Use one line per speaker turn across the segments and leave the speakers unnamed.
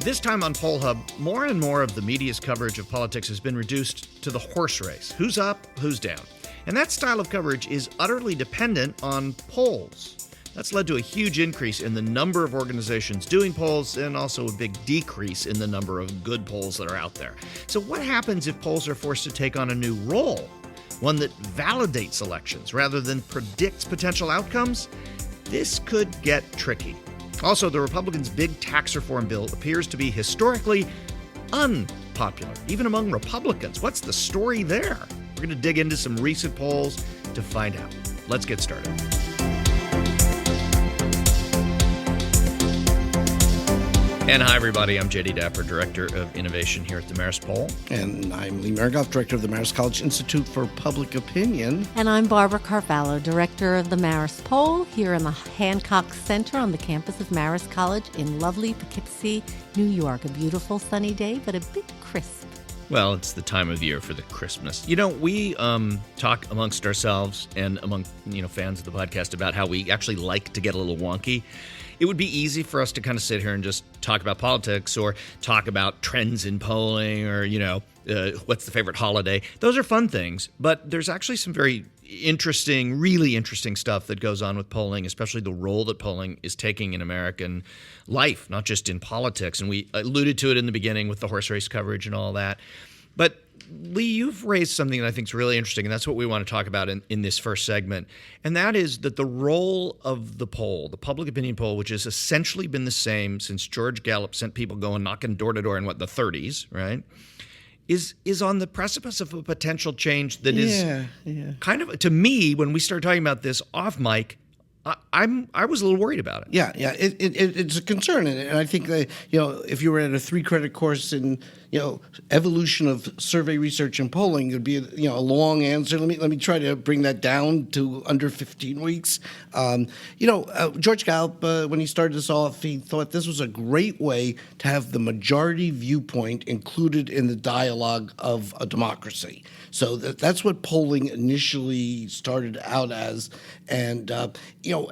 This time on Poll Hub, more and more of the media's coverage of politics has been reduced to the horse race. Who's up, who's down? And that style of coverage is utterly dependent on polls. That's led to a huge increase in the number of organizations doing polls and also a big decrease in the number of good polls that are out there. So what happens if polls are forced to take on a new role? One that validates elections rather than predicts potential outcomes? This could get tricky. Also, the Republicans' big tax reform bill appears to be historically unpopular, even among Republicans. What's the story there? We're going to dig into some recent polls to find out. Let's get started. And hi, everybody. I'm J.D. Dapper, Director of Innovation here at the Marist Poll.
And I'm Lee Marigoff, Director of the Marist College Institute for Public Opinion.
And I'm Barbara Carvalho, Director of the Marist Poll here in the Hancock Center on the campus of Marist College in lovely Poughkeepsie, New York. A beautiful sunny day, but a bit crisp.
Well, it's the time of year for the crispness. You know, we talk amongst ourselves and among fans of the podcast about how we actually like to get a little wonky. It would be easy for us to kind of sit here and just talk about politics or talk about trends in polling or, what's the favorite holiday. Those are fun things, but there's actually some very interesting, really interesting stuff that goes on with polling, especially the role that polling is taking in American life, not just in politics. And we alluded to it in the beginning with the horse race coverage and all that. But Lee, you've raised something that I think is really interesting, and that's what we want to talk about in this first segment. And that is that the role of the poll, the public opinion poll, which has essentially been the same since George Gallup sent people going knocking door to door in the 30s, right? Is on the precipice of a potential change that is kind of, to me, when we started talking about this off mic, I was a little worried about it.
Yeah, it's a concern, and I think that if you were at a 3-credit course in evolution of survey research and polling, it'd be a long answer. Let me try to bring that down to under 15 weeks. George Gallup, when he started this off, he thought this was a great way to have the majority viewpoint included in the dialogue of a democracy. So that's what polling initially started out as, and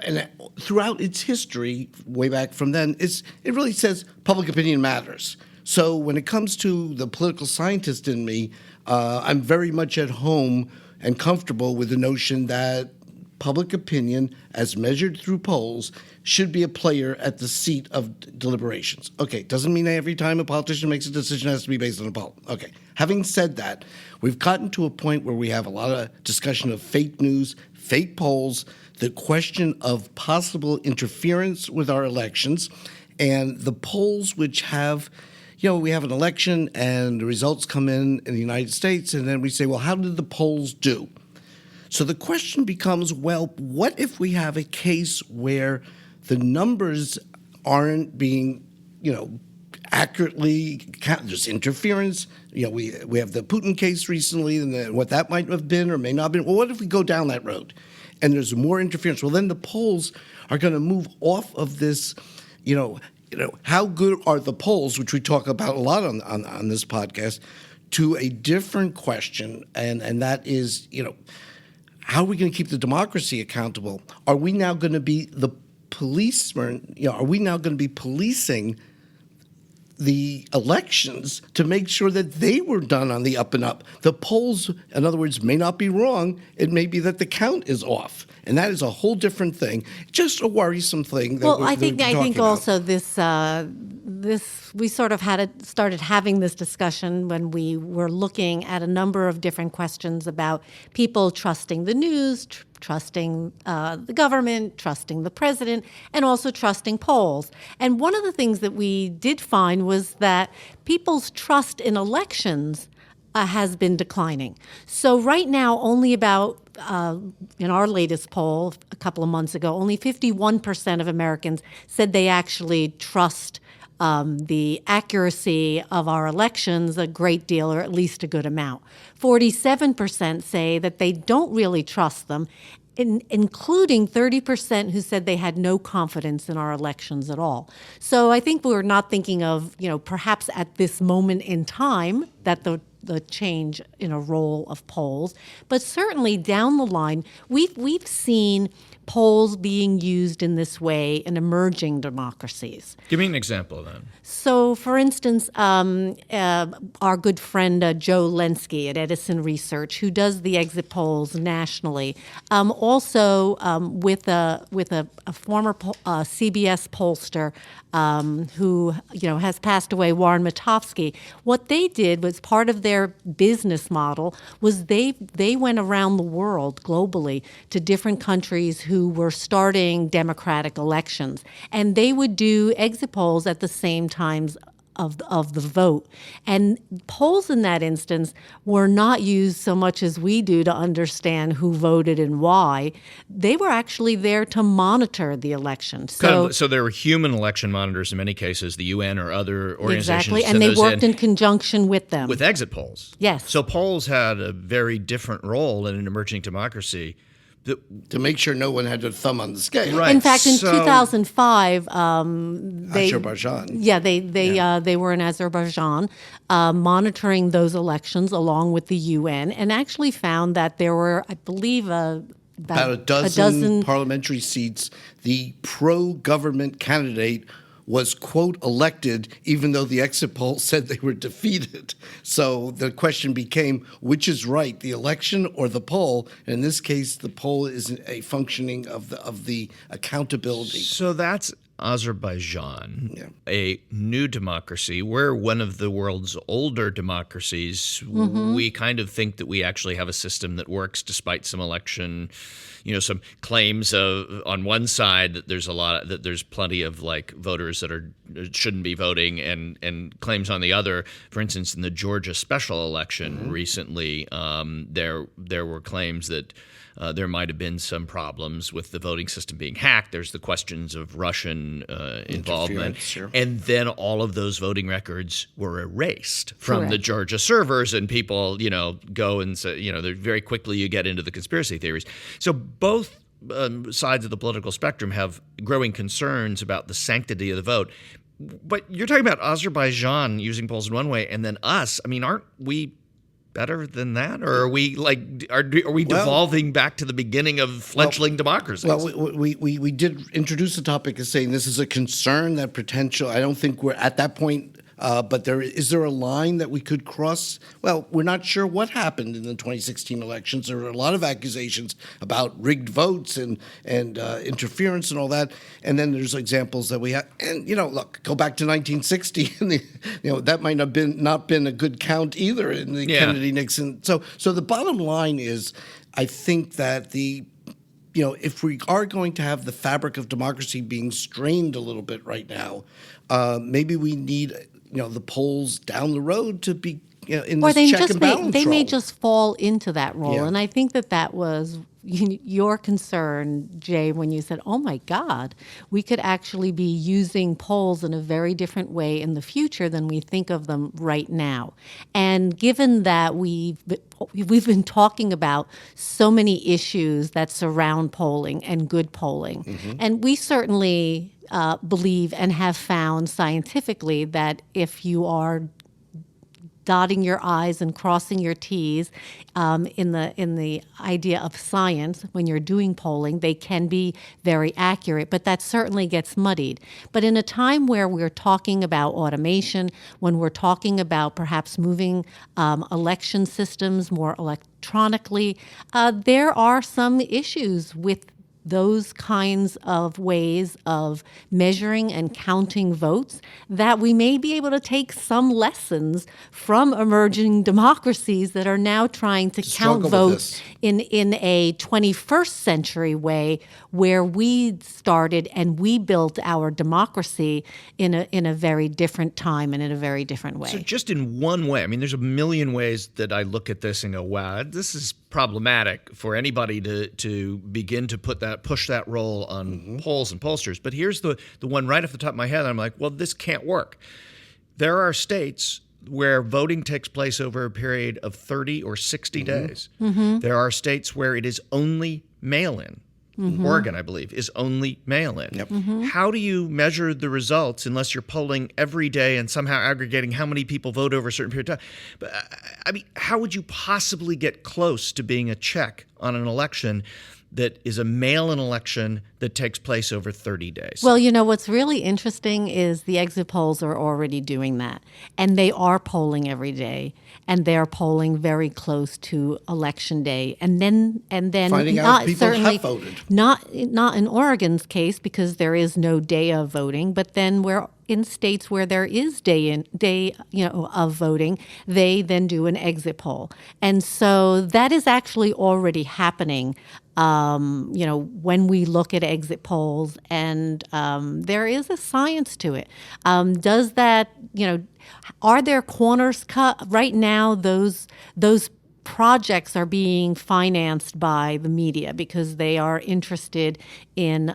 and throughout its history, way back from then, it really says public opinion matters. So when it comes to the political scientist in me, I'm very much at home and comfortable with the notion that public opinion, as measured through polls, should be a player at the seat of deliberations. Okay, doesn't mean every time a politician makes a decision it has to be based on a poll. Okay, having said that, we've gotten to a point where we have a lot of discussion of fake news, fake polls, the question of possible interference with our elections, and the polls which have, we have an election and the results come in the United States, and then we say, well, how did the polls do? So the question becomes, well, what if we have a case where the numbers aren't being, accurately counted? There's interference. We have the Putin case recently, and what that might have been or may not have been. Well, what if we go down that road and there's more interference? Well, then the polls are going to move off of this, how good are the polls, which we talk about a lot on this podcast, to a different question, and that is, how are we going to keep the democracy accountable? Are we now going to be the policemen? Are we now going to be policing the elections to make sure that they were done on the up and up? The polls, in other words, may not be wrong. It may be that the count is off, and that is a whole different thing. Just a worrisome thing.
I think also this we sort of started having this discussion when we were looking at a number of different questions about people trusting the news, trusting the government, trusting the president, and also trusting polls. And one of the things that we did find was that people's trust in elections has been declining. So right now, only about, in our latest poll a couple of months ago, only 51% of Americans said they actually trust the accuracy of our elections a great deal, or at least a good amount. 47% say that they don't really trust them, including 30% who said they had no confidence in our elections at all. So I think we're not thinking of, perhaps at this moment in time that the change in a role of polls, but certainly down the line, we've seen polls being used in this way in emerging democracies.
Give me an example then.
So, for instance, our good friend Joe Lenski at Edison Research, who does the exit polls nationally, also with a former CBS pollster who has passed away, Warren Matofsky. What they did was part of their business model was they went around the world globally to different countries who were starting democratic elections, and they would do exit polls at the same times of the vote. And polls in that instance were not used so much as we do to understand who voted and why. They were actually there to monitor the election.
So there were human election monitors in many cases, the UN or other organizations.
Exactly, and they worked in conjunction with them.
With exit polls.
Yes.
So polls had a very different role in an emerging democracy.
To make sure no one had their thumb on the scale.
Right.
In fact, in
So-
2005,
Azerbaijan.
they were in Azerbaijan monitoring those elections along with the UN, and actually found that there were, I believe,
About a dozen parliamentary seats. The pro-government candidate was, quote, elected, even though the exit poll said they were defeated. So the question became, which is right, the election or the poll? And in this case, the poll is a functioning of the accountability.
So that's Azerbaijan, a new democracy. We're one of the world's older democracies. We kind of think that we actually have a system that works despite some election, some claims on one side that there's plenty of like voters that shouldn't be voting, and claims on the other. For instance, in the Georgia special election recently, there were claims that there might have been some problems with the voting system being hacked. There's the questions of Russian involvement.
Sure.
And then all of those voting records were erased from the
Correct.
Georgia servers, and people, go and say, very quickly you get into the conspiracy theories. So both sides of the political spectrum have growing concerns about the sanctity of the vote. But you're talking about Azerbaijan using polls in one way, and then us. I mean, aren't we better than that, or are we devolving back to the beginning of fledgling democracies?
Well, we did introduce the topic as saying this is a concern, that potential. I don't think we're at that point, but is there a line that we could cross? Well, we're not sure what happened in the 2016 elections. There were a lot of accusations about rigged votes and interference and all that. And then there's examples that we have. And look, go back to 1960, and that might have not been a good count either in the Kennedy Nixon. So the bottom line is, I think that if we are going to have the fabric of democracy being strained a little bit right now, maybe we need the polls down the road to be in this check and balance
they may
role.
just fall into that role.
Yeah.
And I think that was your concern, Jay, when you said, oh my God, we could actually be using polls in a very different way in the future than we think of them right now. And given that we've been talking about so many issues that surround polling and good polling, and we certainly believe and have found scientifically that if you are dotting your I's and crossing your T's in the idea of science, when you're doing polling, they can be very accurate, but that certainly gets muddied. But in a time where we're talking about automation, when we're talking about perhaps moving election systems more electronically, there are some issues with those kinds of ways of measuring and counting votes that we may be able to take some lessons from emerging democracies that are now trying to count votes in a 21st century way, where we started and we built our democracy in a very different time and in a very different way.
So just in one way, I mean, there's a million ways that I look at this and go, wow, this is problematic for anybody to begin to push that role on polls and pollsters. But here's the one right off the top of my head. I'm like, well, this can't work. There are states where voting takes place over a period of 30 or 60 days. There are states where it is only mail-in. Oregon, I believe, is only mail-in.
Yep.
How do you measure the results unless you're polling every day and somehow aggregating how many people vote over a certain period of time? But I mean, how would you possibly get close to being a check on an election that is a mail-in election that takes place over 30 days?
Well, what's really interesting is the exit polls are already doing that. And they are polling every day. And they're polling very close to Election Day. And then
Finding out
not
if people
certainly
have voted.
not in Oregon's case, because there is no day of voting, but then we're in states where there is day of voting, they then do an exit poll. And so that is actually already happening. When we look at exit polls, and there is a science to it. Does that, are there corners cut? Right now, those projects are being financed by the media because they are interested in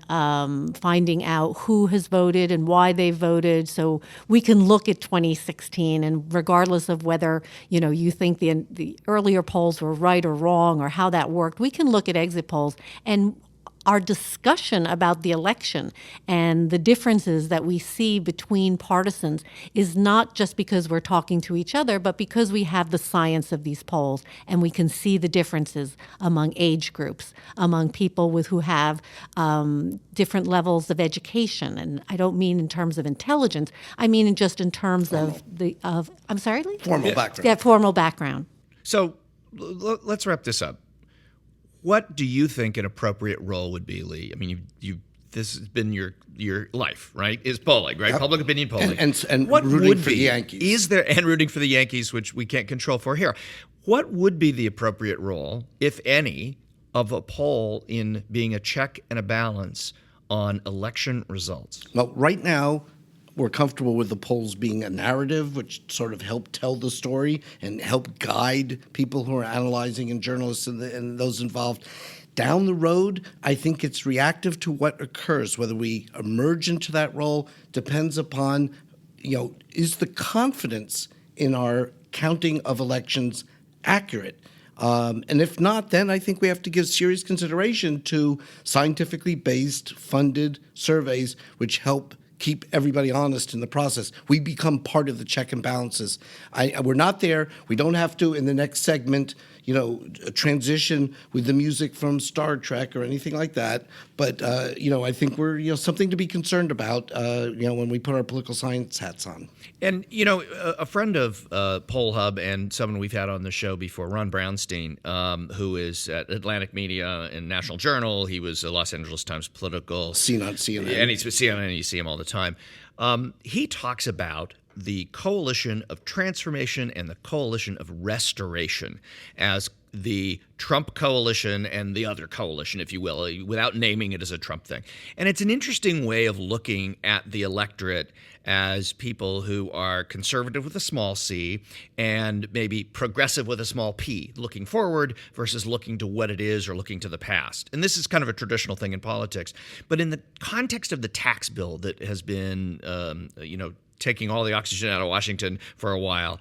finding out who has voted and why they voted. So we can look at 2016, and regardless of whether you think the earlier polls were right or wrong or how that worked, we can look at exit polls, and our discussion about the election and the differences that we see between partisans is not just because we're talking to each other, but because we have the science of these polls, and we can see the differences among age groups, among people who have different levels of education. And I don't mean in terms of intelligence. I mean just in terms of I'm sorry, Lee?
Formal background.
Yeah, formal background.
So let's wrap this up. What do you think an appropriate role would be, Lee? I mean, this has been your life, right? Is polling, right? Yep. Public opinion polling,
and
what
rooting
would
for
be,
the Yankees.
Is there and rooting for the Yankees, which we can't control for here? What would be the appropriate role, if any, of a poll in being a check and a balance on election results?
Well, right now, we're comfortable with the polls being a narrative, which sort of help tell the story and help guide people who are analyzing, and journalists and those involved. Down the road, I think it's reactive to what occurs. Whether we emerge into that role depends upon, is the confidence in our counting of elections accurate? And if not, then I think we have to give serious consideration to scientifically based, funded surveys which help keep everybody honest in the process. We become part of the check and balances. We're not there. We don't have to, in the next segment, transition with the music from Star Trek or anything like that. But, I think we're, something to be concerned about, when we put our political science hats on.
And, a friend of Poll Hub and someone we've had on the show before, Ron Brownstein, who is at Atlantic Media and National Journal. He was a Los Angeles Times political.
Seen on CNN.
And he's CNN, you see him all the time. He talks about the coalition of transformation and the coalition of restoration as the Trump coalition and the other coalition, if you will, without naming it as a Trump thing. And it's an interesting way of looking at the electorate as people who are conservative with a small c and maybe progressive with a small p, looking forward versus looking to what it is or looking to the past. And this is kind of a traditional thing in politics. But in the context of the tax bill that has been, taking all the oxygen out of Washington for a while,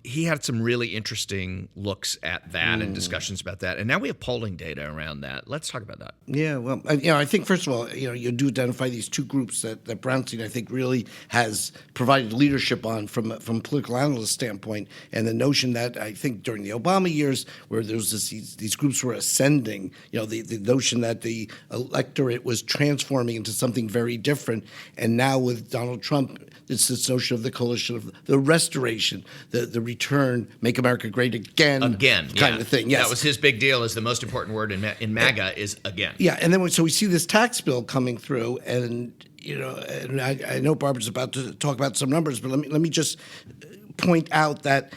he had some really interesting looks at that and discussions about that. And now we have polling data around that. Let's talk about that.
Yeah, well, I think, first of all, you do identify these two groups that Brownstein, I think, really has provided leadership on from a political analyst standpoint, and the notion that I think during the Obama years, where there was these groups were ascending, the notion that the electorate was transforming into something very different, and now with Donald Trump, it's this notion of the coalition of the restoration, the return, make America great again kind of thing. Yes.
That was his big deal, is the most important word in MAGA is again.
Yeah, and then so we see this tax bill coming through, and and I know Barbara's about to talk about some numbers, but let me just point out that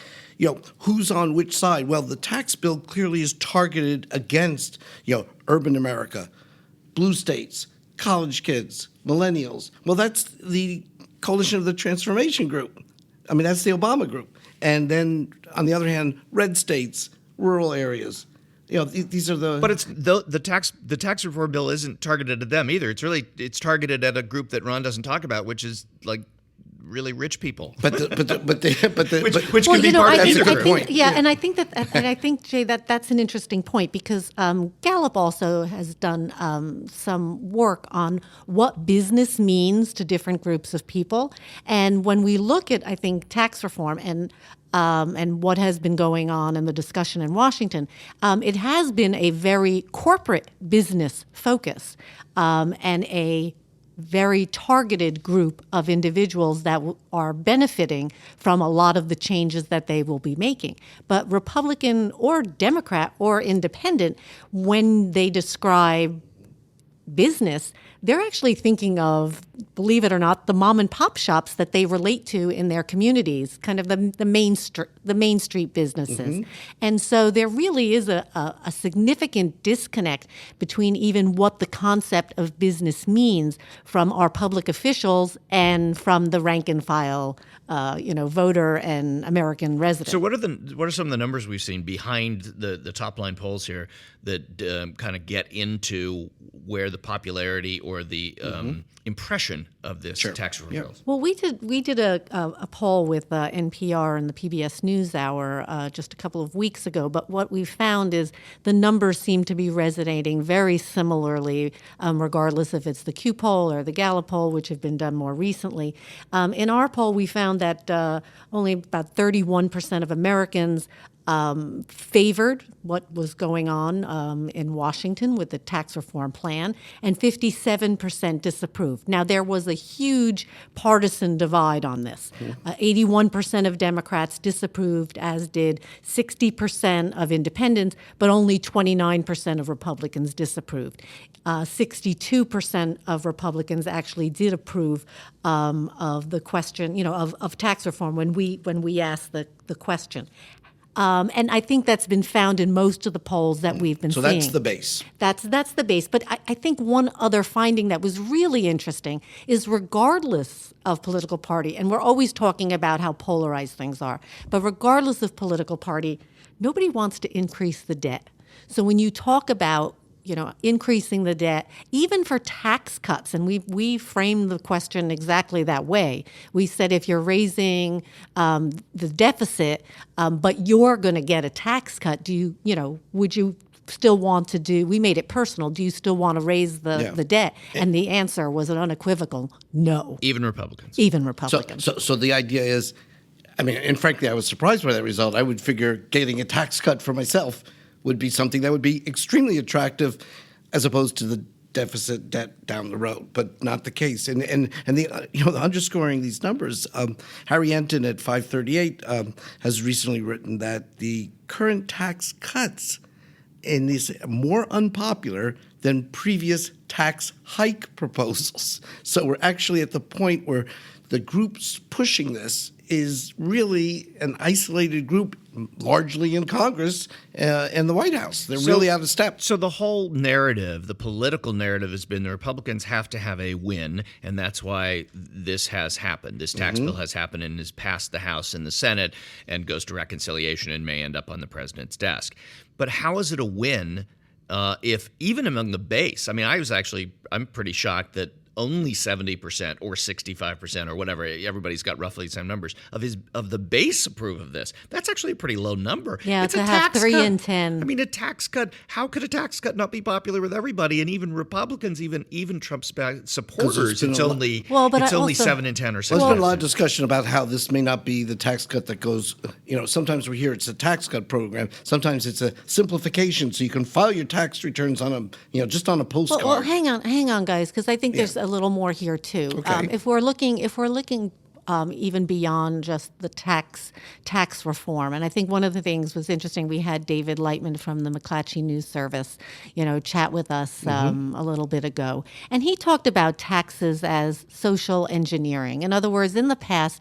who's on which side. Well, the tax bill clearly is targeted against urban America, blue states, college kids, millennials. Well, that's the coalition of the transformation group. I mean, that's the Obama group. And then, on the other hand, red states, rural areas. These are the.
But it's the tax reform bill isn't targeted at them either. It's targeted at a group that Ron doesn't talk about, which is like really rich people.
Which
Can be part of
that's a good
the
point.
Yeah, and I think that, and I think, Jay, that's an interesting point because Gallup also has done some work on what business means to different groups of people. And when we look at, I think, tax reform and what has been going on in the discussion in Washington, it has been a very corporate business focus and a very targeted group of individuals that are benefiting from a lot of the changes that they will be making. But Republican or Democrat or independent, when they describe business, they're actually thinking of, believe it or not, the mom and pop shops that they relate to in their communities, kind of the main street businesses. And so there really is a significant disconnect between even what the concept of business means from our public officials and from the rank and file voter and American resident.
So what are some of the numbers we've seen behind the top line polls here that kind of get into where the popularity or the impression of this tax reform goes?
Well, we did a poll with NPR and the PBS NewsHour just a couple of weeks ago, but what we found is the numbers seem to be resonating very similarly, regardless if it's the Q poll or the Gallup poll, which have been done more recently. In our poll, we found that only about 31% of Americans favored what was going on in Washington with the tax reform plan, and 57% disapproved. Now, there was a huge partisan divide on this. 81% of Democrats disapproved, as did 60% of independents, but only 29% of Republicans disapproved. 62% of Republicans actually did approve of the question, of tax reform when we asked the question. And I think that's been found in most of the polls that we've been seeing.
So that's the base.
That's the base. But I think one other finding that was really interesting is regardless of political party, and we're always talking about how polarized things are, but regardless of political party, nobody wants to increase the debt. So when you talk about increasing the debt, even for tax cuts, and we framed the question exactly that way. We said if you're raising the deficit, but you're going to get a tax cut, would you still want to do? We made it personal. Do you still want to raise the debt? And the answer was an unequivocal no.
Even Republicans.
Even Republicans.
So the idea is, and frankly, I was surprised by that result. I would figure getting a tax cut for myself would be something that would be extremely attractive as opposed to the deficit debt down the road, but not the case. And the underscoring these numbers, Harry Enton at 538 has recently written that the current tax cuts in these are more unpopular than previous tax hike proposals. So we're actually at the point where the groups pushing this is really an isolated group, largely in Congress and the White House. They're really out of step.
So the whole narrative, the political narrative, has been the Republicans have to have a win, and that's why this has happened. This tax bill has happened and has passed the House and the Senate and goes to reconciliation and may end up on the president's desk. But how is it a win if even among the base? I'm pretty shocked that only 70% or 65% or whatever, everybody's got roughly the same numbers, of the base approve of this. That's actually a pretty low number.
Yeah,
it's
to
a
have
tax
3
cut.
in 10.
A tax cut, how could a tax cut not be popular with everybody? And even Republicans, even Trump's supporters, it's only 7 in 10 or 6.
There's been a lot of discussion about how this may not be the tax cut that goes, sometimes we hear it's a tax cut program. Sometimes it's a simplification so you can file your tax returns on just on a postcard.
Well, hang on, guys, because I think there's a little more here too.
Okay.
If we're looking even beyond just the tax reform, and I think one of the things was interesting. We had David Lightman from the McClatchy News Service, chat with us a little bit ago, and he talked about taxes as social engineering. In other words, in the past,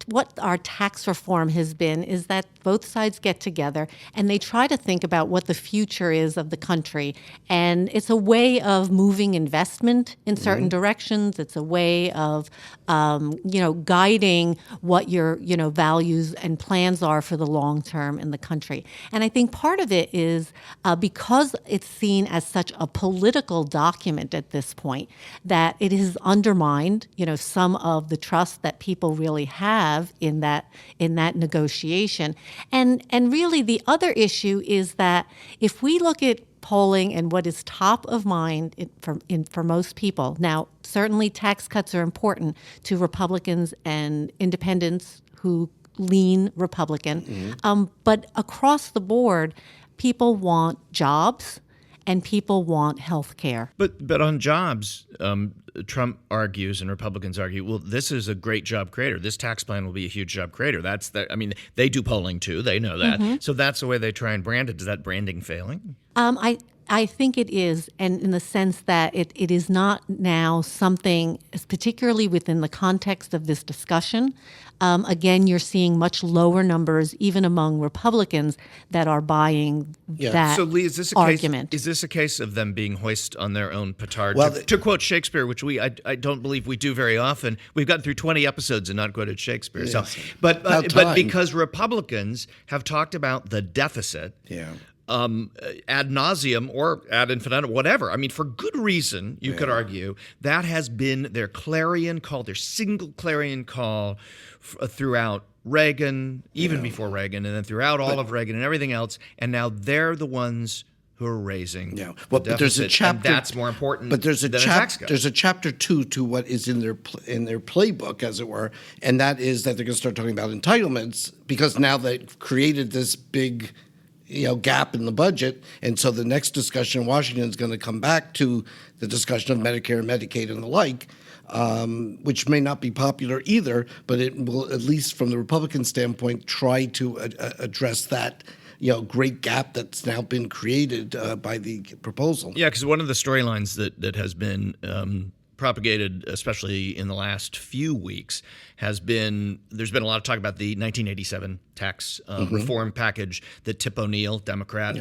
what our tax reform has been is that both sides get together and they try to think about what the future is of the country. And it's a way of moving investment in certain directions. It's a way of, guiding what your, values and plans are for the long term in the country. And I think part of it is because it's seen as such a political document at this point, that it has undermined, some of the trust that people really have in that negotiation. And really the other issue is that if we look at polling and what is top of mind for most people, now certainly tax cuts are important to Republicans and independents who lean Republican, but across the board, people want jobs and people want health care.
But on jobs, Trump argues and Republicans argue, well, this is a great job creator. This tax plan will be a huge job creator. They do polling too. They know that. So that's the way they try and brand it. Is that branding failing?
I think it is, and in the sense that it is not now something, particularly within the context of this discussion. Again, you're seeing much lower numbers, even among Republicans, that are buying that
so, Lee, is this a
argument.
Is this a case of them being hoist on their own petard?
Well,
to quote Shakespeare, which I don't believe we do very often. We've gotten through 20 episodes and not quoted Shakespeare.
Yes.
So, but because Republicans have talked about the deficit.
Yeah.
Ad nauseum or ad infinitum, whatever. I mean, for good reason, you could argue, that has been their clarion call, their single clarion call throughout Reagan, even before Reagan, and then throughout all of Reagan and everything else. And now they're the ones who are raising the deficit,
but there's a chapter,
and that's more important
but there's a
than a tax cut.
There's a chapter 2 to what is in their playbook, as it were, and that is that they're going to start talking about entitlements because now they've created this big gap in the budget. And so the next discussion in Washington is going to come back to the discussion of Medicare, Medicaid, and the like, which may not be popular either, but it will, at least from the Republican standpoint, try to address that great gap that's now been created by the proposal.
Yeah, because one of the storylines that has been propagated, especially in the last few weeks, has been there's been a lot of talk about the 1987 tax reform package that Tip O'Neill, Democrat,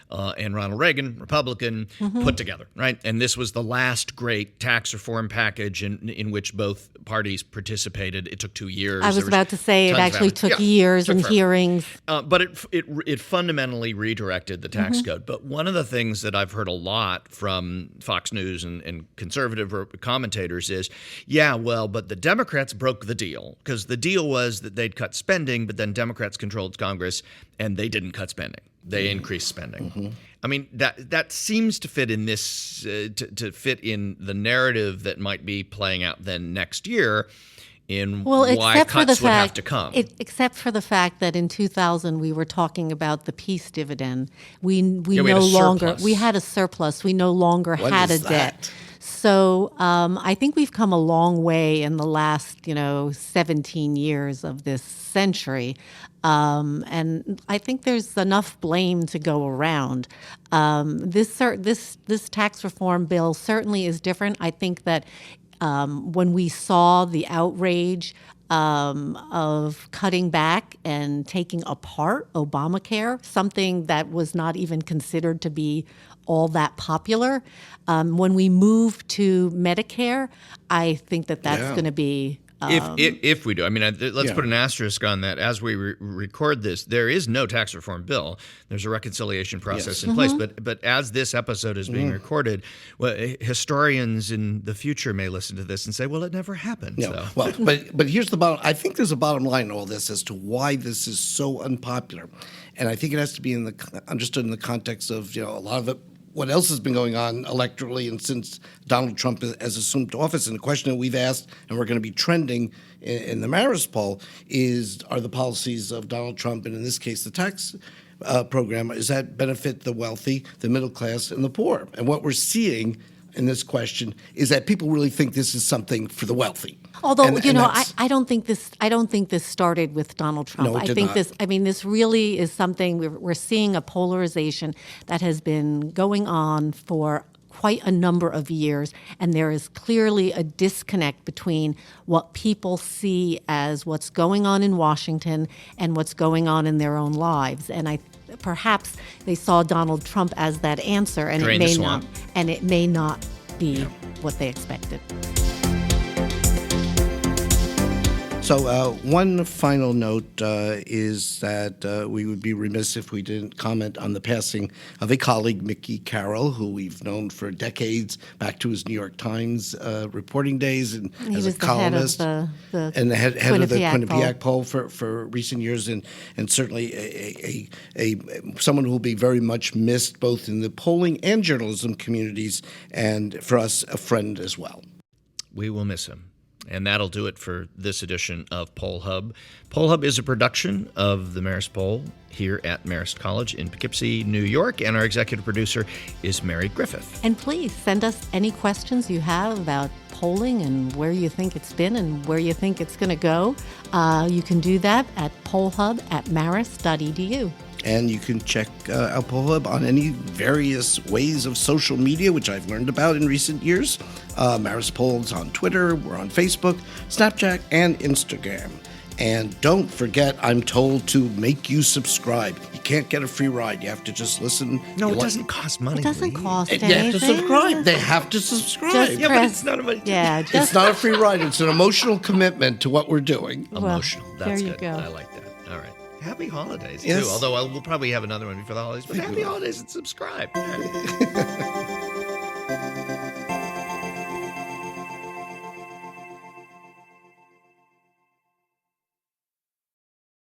and Ronald Reagan, Republican, put together, right? And this was the last great tax reform package in which both parties participated. It took 2 years.
I was about to say it actually took years and hearings.
But it fundamentally redirected the tax code. But one of the things that I've heard a lot from Fox News and conservative commentators is, but the Democrats broke the deal because the deal was that they'd cut spending, but then Democrats controlled Congress and they didn't cut spending. They increased spending. I mean, that seems to fit in this to fit in the narrative that might be playing out then next year in why cuts would have to come.
Except for the fact that in 2000 we were talking about the peace dividend. We no longer we had a surplus. We no longer had a debt. So I think we've come a long way in the last 17 years of this century. And I think there's enough blame to go around. This tax reform bill certainly is different. I think that when we saw the outrage of cutting back and taking apart Obamacare, something that was not even considered to be all that popular, when we move to Medicare, I think that's going to be
if we do. I mean, let's put an asterisk on that. As we record this, there is no tax reform bill. There's a reconciliation process in place. But as this episode is being recorded, historians in the future may listen to this and say, well, it never happened.
Yeah. So. Well, but here's the bottom. I think there's a bottom line in all this as to why this is so unpopular. And I think it has to be understood in the context of, a lot of it, what else has been going on electorally and since Donald Trump has assumed office. And the question that we've asked, and we're going to be trending in the Marist poll, are the policies of Donald Trump, and in this case the tax program, does that benefit the wealthy, the middle class, and the poor? And what we're seeing in this question is that people really think this is something for the wealthy.
Although I don't think this started with Donald Trump.
No, it did not.
This really is something we're seeing, a polarization that has been going on for quite a number of years, and there is clearly a disconnect between what people see as what's going on in Washington and what's going on in their own lives. And perhaps they saw Donald Trump as that answer, and
Drain the swamp.
it may not be what they expected.
So one final note is that we would be remiss if we didn't comment on the passing of a colleague, Mickey Carroll, who we've known for decades, back to his New York Times reporting days and as a columnist. And the head of the Quinnipiac poll for recent years, and certainly a someone who will be very much missed both in the polling and journalism communities, and for us, a friend as well.
We will miss him. And that'll do it for this edition of Poll Hub. Poll Hub is a production of the Marist Poll here at Marist College in Poughkeepsie, New York, and our executive producer is Mary Griffith.
And please send us any questions you have about polling and where you think it's been and where you think it's going to go. You can do that at pollhub@marist.edu.
And you can check out Poll Hub on any various ways of social media, which I've learned about in recent years. Marist Polls on Twitter, we're on Facebook, Snapchat, and Instagram. And don't forget, I'm told to make you subscribe. You can't get a free ride. You have to just listen.
No, it doesn't cost money.
It doesn't cost
You
anything.
have to subscribe. They have to subscribe.
Yeah, but it's not a money.
Yeah,
It's not a free ride. It's an emotional commitment to what we're doing.
Emotional.
Well,
That's
there you
good.
go.
I like that. All right. Happy holidays,
Yes.
too. Although we'll probably have another one before the holidays. But happy holidays and subscribe.